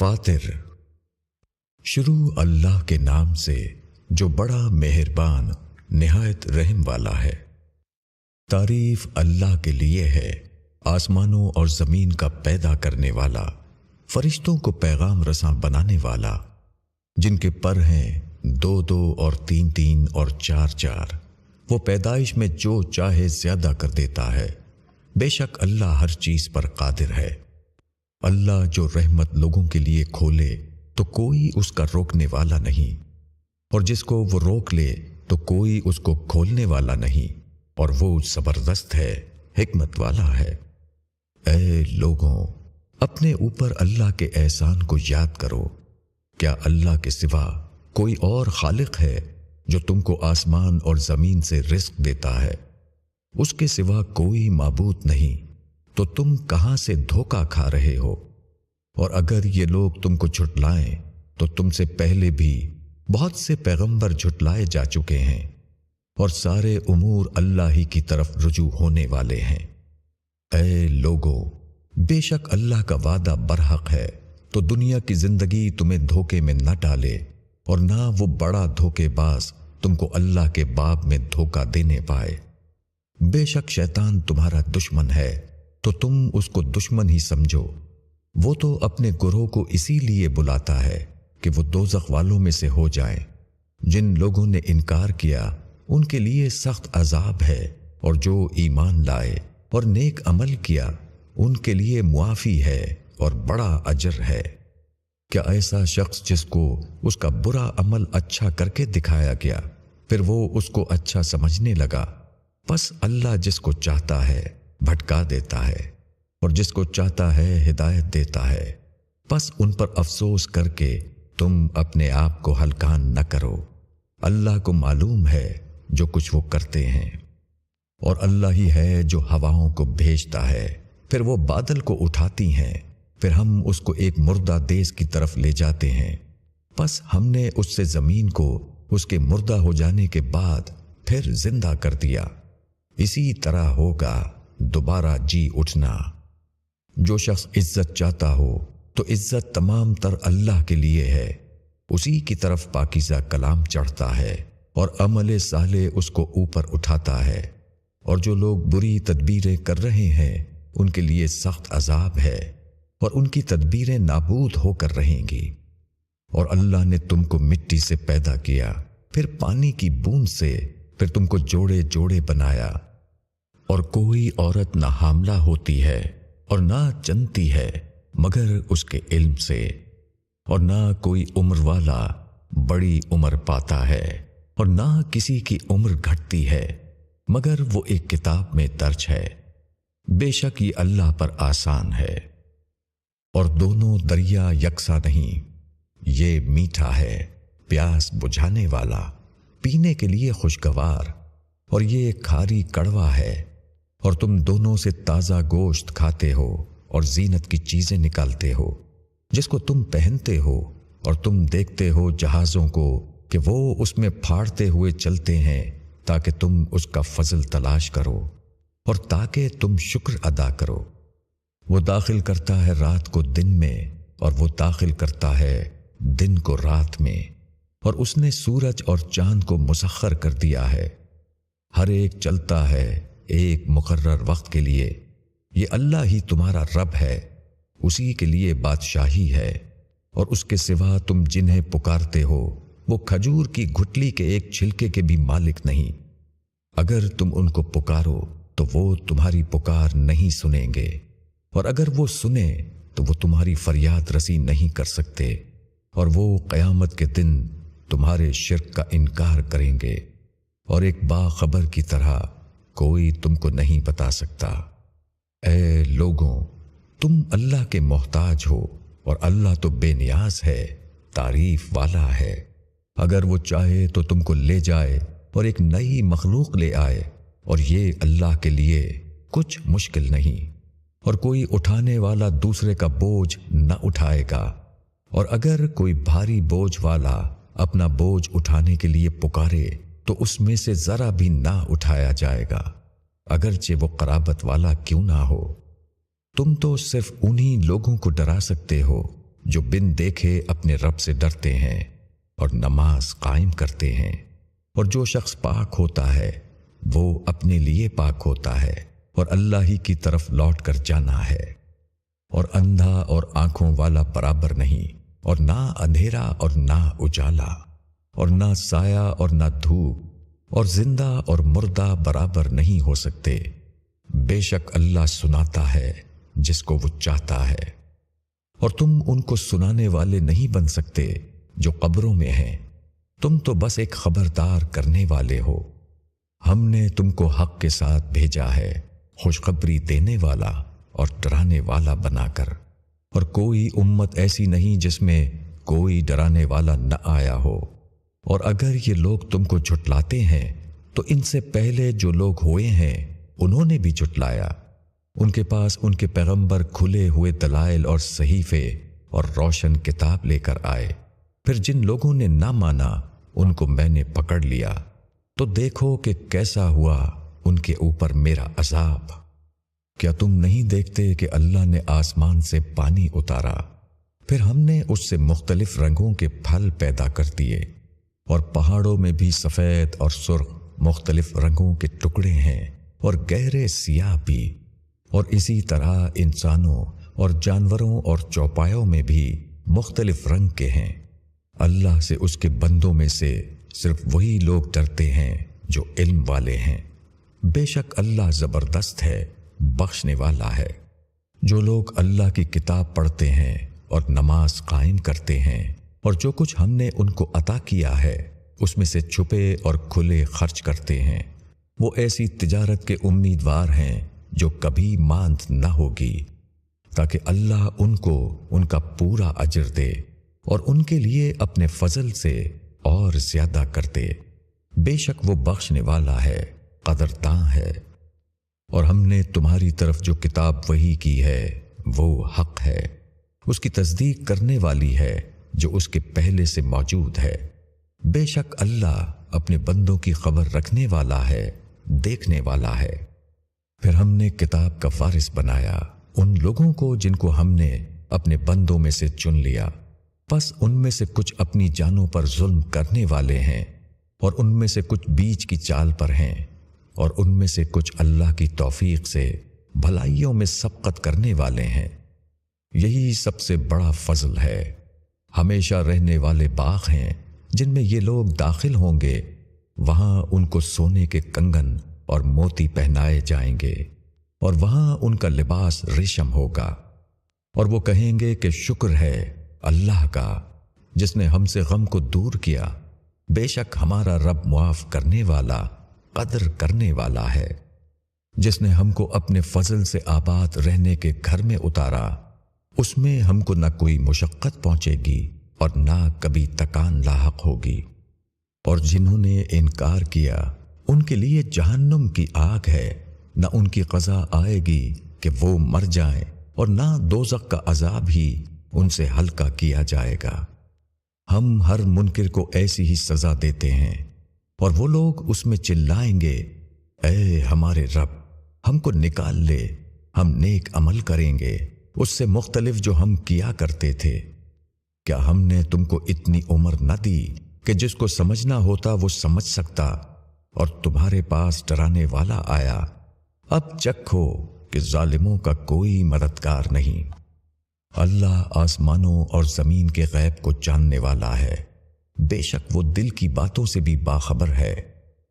فاطر۔ شروع اللہ کے نام سے جو بڑا مہربان نہایت رحم والا ہے۔ تعریف اللہ کے لیے ہے، آسمانوں اور زمین کا پیدا کرنے والا، فرشتوں کو پیغام رساں بنانے والا، جن کے پر ہیں 2 اور 3 اور 4۔ وہ پیدائش میں جو چاہے زیادہ کر دیتا ہے۔ بے شک اللہ ہر چیز پر قادر ہے۔ اللہ جو رحمت لوگوں کے لیے کھولے تو کوئی اس کا روکنے والا نہیں، اور جس کو وہ روک لے تو کوئی اس کو کھولنے والا نہیں، اور وہ زبردست ہے، حکمت والا ہے۔ اے لوگوں، اپنے اوپر اللہ کے احسان کو یاد کرو۔ کیا اللہ کے سوا کوئی اور خالق ہے جو تم کو آسمان اور زمین سے رزق دیتا ہے؟ اس کے سوا کوئی معبود نہیں، تو تم کہاں سے دھوکہ کھا رہے ہو؟ اور اگر یہ لوگ تم کو جھٹلائیں تو تم سے پہلے بھی بہت سے پیغمبر جھٹلائے جا چکے ہیں، اور سارے امور اللہ ہی کی طرف رجوع ہونے والے ہیں۔ اے لوگو، بے شک اللہ کا وعدہ برحق ہے، تو دنیا کی زندگی تمہیں دھوکے میں نہ ڈالے، اور نہ وہ بڑا دھوکے باز تم کو اللہ کے باب میں دھوکہ دینے پائے۔ بے شک شیطان تمہارا دشمن ہے، تو تم اس کو دشمن ہی سمجھو۔ وہ تو اپنے گروہ کو اسی لیے بلاتا ہے کہ وہ دوزخ والوں میں سے ہو جائیں۔ جن لوگوں نے انکار کیا ان کے لیے سخت عذاب ہے، اور جو ایمان لائے اور نیک عمل کیا ان کے لیے معافی ہے اور بڑا اجر ہے۔ کیا ایسا شخص جس کو اس کا برا عمل اچھا کر کے دکھایا گیا، پھر وہ اس کو اچھا سمجھنے لگا؟ پس اللہ جس کو چاہتا ہے بھٹکا دیتا ہے، اور جس کو چاہتا ہے ہدایت دیتا ہے۔ پس ان پر افسوس کر کے تم اپنے آپ کو ہلکان نہ کرو۔ اللہ کو معلوم ہے جو کچھ وہ کرتے ہیں، اور اللہ ہی ہے جو ہواؤں کو بھیجتا ہے، پھر وہ بادل کو اٹھاتی ہیں، پھر ہم اس کو ایک مردہ دیس کی طرف لے جاتے ہیں۔ پس ہم نے اس سے زمین کو اس کے مردہ ہو جانے کے بعد پھر زندہ کر دیا۔ اسی طرح ہوگا دوبارہ جی اٹھنا۔ جو شخص عزت چاہتا ہو تو عزت تمام تر اللہ کے لیے ہے، اسی کی طرف پاکیزہ کلام چڑھتا ہے، اور عمل صالح اس کو اوپر اٹھاتا ہے۔ اور جو لوگ بری تدبیریں کر رہے ہیں ان کے لیے سخت عذاب ہے، اور ان کی تدبیریں نابود ہو کر رہیں گی۔ اور اللہ نے تم کو مٹی سے پیدا کیا، پھر پانی کی بوند سے، پھر تم کو جوڑے جوڑے بنایا۔ اور کوئی عورت نہ حاملہ ہوتی ہے اور نہ جنتی ہے مگر اس کے علم سے، اور نہ کوئی عمر والا بڑی عمر پاتا ہے، اور نہ کسی کی عمر گھٹتی ہے مگر وہ ایک کتاب میں درج ہے۔ بے شک یہ اللہ پر آسان ہے۔ اور دونوں دریا یکساں نہیں، یہ میٹھا ہے، پیاس بجھانے والا، پینے کے لیے خوشگوار، اور یہ کھاری کڑوا ہے۔ اور تم دونوں سے تازہ گوشت کھاتے ہو اور زینت کی چیزیں نکالتے ہو، جس کو تم پہنتے ہو، اور تم دیکھتے ہو جہازوں کو کہ وہ اس میں پھاڑتے ہوئے چلتے ہیں، تاکہ تم اس کا فضل تلاش کرو اور تاکہ تم شکر ادا کرو۔ وہ داخل کرتا ہے رات کو دن میں، اور وہ داخل کرتا ہے دن کو رات میں، اور اس نے سورج اور چاند کو مسخر کر دیا ہے۔ ہر ایک چلتا ہے ایک مقرر وقت کے لیے۔ یہ اللہ ہی تمہارا رب ہے، اسی کے لیے بادشاہی ہے، اور اس کے سوا تم جنہیں پکارتے ہو وہ کھجور کی گھٹلی کے ایک چھلکے کے بھی مالک نہیں۔ اگر تم ان کو پکارو تو وہ تمہاری پکار نہیں سنیں گے، اور اگر وہ سنیں تو وہ تمہاری فریاد رسی نہیں کر سکتے، اور وہ قیامت کے دن تمہارے شرک کا انکار کریں گے، اور ایک باخبر کی طرح کوئی تم کو نہیں بتا سکتا۔ اے لوگوں، تم اللہ کے محتاج ہو، اور اللہ تو بے نیاز ہے، تعریف والا ہے۔ اگر وہ چاہے تو تم کو لے جائے اور ایک نئی مخلوق لے آئے، اور یہ اللہ کے لیے کچھ مشکل نہیں۔ اور کوئی اٹھانے والا دوسرے کا بوجھ نہ اٹھائے گا، اور اگر کوئی بھاری بوجھ والا اپنا بوجھ اٹھانے کے لیے پکارے تو اس میں سے ذرا بھی نہ اٹھایا جائے گا، اگرچہ وہ قرابت والا کیوں نہ ہو۔ تم تو صرف انہی لوگوں کو ڈرا سکتے ہو جو بن دیکھے اپنے رب سے ڈرتے ہیں اور نماز قائم کرتے ہیں، اور جو شخص پاک ہوتا ہے وہ اپنے لیے پاک ہوتا ہے اور اللہ ہی کی طرف لوٹ کر جانا ہے۔ اور اندھا اور آنکھوں والا برابر نہیں، اور نہ اندھیرا اور نہ اجالا، اور نہ سایہ اور نہ دھوپ، اور زندہ اور مردہ برابر نہیں ہو سکتے۔ بے شک اللہ سناتا ہے جس کو وہ چاہتا ہے، اور تم ان کو سنانے والے نہیں بن سکتے جو قبروں میں ہیں، تم تو بس ایک خبردار کرنے والے ہو۔ ہم نے تم کو حق کے ساتھ بھیجا ہے، خوشخبری دینے والا اور ڈرانے والا بنا کر، اور کوئی امت ایسی نہیں جس میں کوئی ڈرانے والا نہ آیا ہو۔ اور اگر یہ لوگ تم کو جھٹلاتے ہیں تو ان سے پہلے جو لوگ ہوئے ہیں انہوں نے بھی جھٹلایا۔ ان کے پاس ان کے پیغمبر کھلے ہوئے دلائل اور صحیفے اور روشن کتاب لے کر آئے، پھر جن لوگوں نے نہ مانا ان کو میں نے پکڑ لیا، تو دیکھو کہ کیسا ہوا ان کے اوپر میرا عذاب۔ کیا تم نہیں دیکھتے کہ اللہ نے آسمان سے پانی اتارا، پھر ہم نے اس سے مختلف رنگوں کے پھل پیدا کر دیے، اور پہاڑوں میں بھی سفید اور سرخ مختلف رنگوں کے ٹکڑے ہیں اور گہرے سیاہ بھی، اور اسی طرح انسانوں اور جانوروں اور چوپایوں میں بھی مختلف رنگ کے ہیں۔ اللہ سے اس کے بندوں میں سے صرف وہی لوگ ڈرتے ہیں جو علم والے ہیں۔ بے شک اللہ زبردست ہے، بخشنے والا ہے۔ جو لوگ اللہ کی کتاب پڑھتے ہیں اور نماز قائم کرتے ہیں، اور جو کچھ ہم نے ان کو عطا کیا ہے اس میں سے چھپے اور کھلے خرچ کرتے ہیں، وہ ایسی تجارت کے امیدوار ہیں جو کبھی ماند نہ ہوگی، تاکہ اللہ ان کو ان کا پورا اجر دے اور ان کے لیے اپنے فضل سے اور زیادہ کر دے۔ بے شک وہ بخشنے والا ہے، قدرداں ہے۔ اور ہم نے تمہاری طرف جو کتاب وحی کی ہے وہ حق ہے، اس کی تصدیق کرنے والی ہے جو اس کے پہلے سے موجود ہے۔ بے شک اللہ اپنے بندوں کی خبر رکھنے والا ہے، دیکھنے والا ہے۔ پھر ہم نے کتاب کا وارث بنایا ان لوگوں کو جن کو ہم نے اپنے بندوں میں سے چن لیا، پس ان میں سے کچھ اپنی جانوں پر ظلم کرنے والے ہیں، اور ان میں سے کچھ بیچ کی چال پر ہیں، اور ان میں سے کچھ اللہ کی توفیق سے بھلائیوں میں سبقت کرنے والے ہیں۔ یہی سب سے بڑا فضل ہے۔ ہمیشہ رہنے والے باغ ہیں جن میں یہ لوگ داخل ہوں گے، وہاں ان کو سونے کے کنگن اور موتی پہنائے جائیں گے، اور وہاں ان کا لباس ریشم ہوگا، اور وہ کہیں گے کہ شکر ہے اللہ کا جس نے ہم سے غم کو دور کیا۔ بے شک ہمارا رب معاف کرنے والا، قدر کرنے والا ہے، جس نے ہم کو اپنے فضل سے آباد رہنے کے گھر میں اتارا، اس میں ہم کو نہ کوئی مشقت پہنچے گی اور نہ کبھی تکان لاحق ہوگی۔ اور جنہوں نے انکار کیا ان کے لیے جہنم کی آگ ہے، نہ ان کی قضا آئے گی کہ وہ مر جائیں، اور نہ دوزخ کا عذاب ہی ان سے ہلکا کیا جائے گا۔ ہم ہر منکر کو ایسی ہی سزا دیتے ہیں، اور وہ لوگ اس میں چلائیں گے، اے ہمارے رب ہم کو نکال لے، ہم نیک عمل کریں گے اس سے مختلف جو ہم کیا کرتے تھے۔ کیا ہم نے تم کو اتنی عمر نہ دی کہ جس کو سمجھنا ہوتا وہ سمجھ سکتا، اور تمہارے پاس ڈرانے والا آیا؟ اب چکھو کہ ظالموں کا کوئی مددگار نہیں۔ اللہ آسمانوں اور زمین کے غیب کو جاننے والا ہے، بے شک وہ دل کی باتوں سے بھی باخبر ہے۔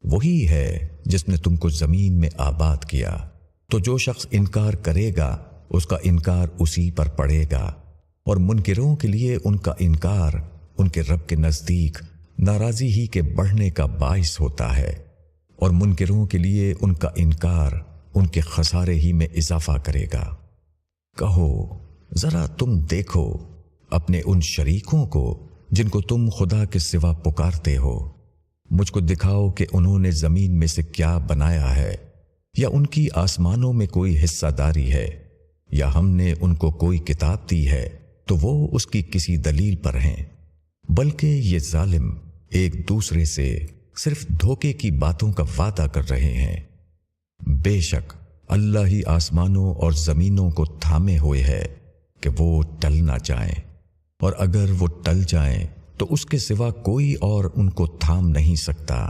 وہی ہے جس نے تم کو زمین میں آباد کیا، تو جو شخص انکار کرے گا اس کا انکار اسی پر پڑے گا، اور منکروں کے لیے ان کا انکار ان کے رب کے نزدیک ناراضی ہی کے بڑھنے کا باعث ہوتا ہے، اور منکروں کے لیے ان کا انکار ان کے خسارے ہی میں اضافہ کرے گا۔ کہو ذرا تم دیکھو اپنے ان شریکوں کو جن کو تم خدا کے سوا پکارتے ہو، مجھ کو دکھاؤ کہ انہوں نے زمین میں سے کیا بنایا ہے، یا ان کی آسمانوں میں کوئی حصہ داری ہے، یا ہم نے ان کو کوئی کتاب دی ہے تو وہ اس کی کسی دلیل پر ہیں، بلکہ یہ ظالم ایک دوسرے سے صرف دھوکے کی باتوں کا وعدہ کر رہے ہیں۔ بے شک اللہ ہی آسمانوں اور زمینوں کو تھامے ہوئے ہے کہ وہ ٹل نہ جائیں، اور اگر وہ ٹل جائیں تو اس کے سوا کوئی اور ان کو تھام نہیں سکتا۔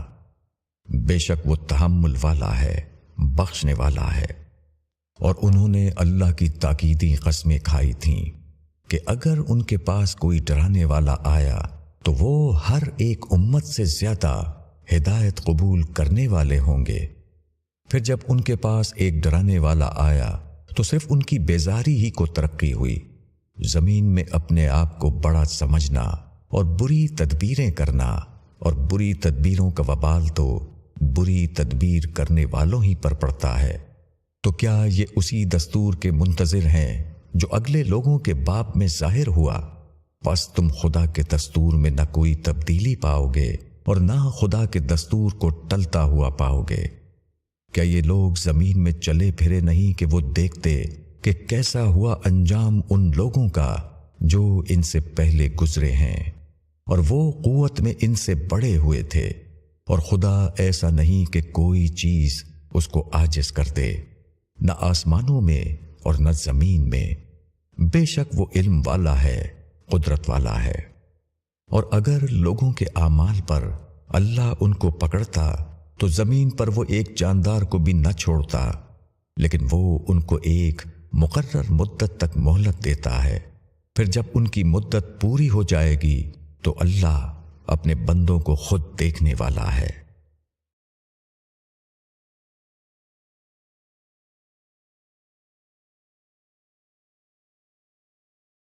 بے شک وہ تحمل والا ہے، بخشنے والا ہے۔ اور انہوں نے اللہ کی تاکیدی قسمیں کھائی تھیں کہ اگر ان کے پاس کوئی ڈرانے والا آیا تو وہ ہر ایک امت سے زیادہ ہدایت قبول کرنے والے ہوں گے۔ پھر جب ان کے پاس ایک ڈرانے والا آیا تو صرف ان کی بیزاری ہی کو ترقی ہوئی۔ زمین میں اپنے آپ کو بڑا سمجھنا اور بری تدبیریں کرنا، اور بری تدبیروں کا وبال تو بری تدبیر کرنے والوں ہی پر پڑتا ہے۔ تو کیا یہ اسی دستور کے منتظر ہیں جو اگلے لوگوں کے باب میں ظاہر ہوا؟ بس تم خدا کے دستور میں نہ کوئی تبدیلی پاؤ گے اور نہ خدا کے دستور کو ٹلتا ہوا پاؤ گے۔ کیا یہ لوگ زمین میں چلے پھرے نہیں کہ وہ دیکھتے کہ کیسا ہوا انجام ان لوگوں کا جو ان سے پہلے گزرے ہیں، اور وہ قوت میں ان سے بڑے ہوئے تھے، اور خدا ایسا نہیں کہ کوئی چیز اس کو عاجز کر دے، نہ آسمانوں میں اور نہ زمین میں۔ بے شک وہ علم والا ہے، قدرت والا ہے۔ اور اگر لوگوں کے اعمال پر اللہ ان کو پکڑتا تو زمین پر وہ ایک جاندار کو بھی نہ چھوڑتا، لیکن وہ ان کو ایک مقرر مدت تک مہلت دیتا ہے۔ پھر جب ان کی مدت پوری ہو جائے گی تو اللہ اپنے بندوں کو خود دیکھنے والا ہے۔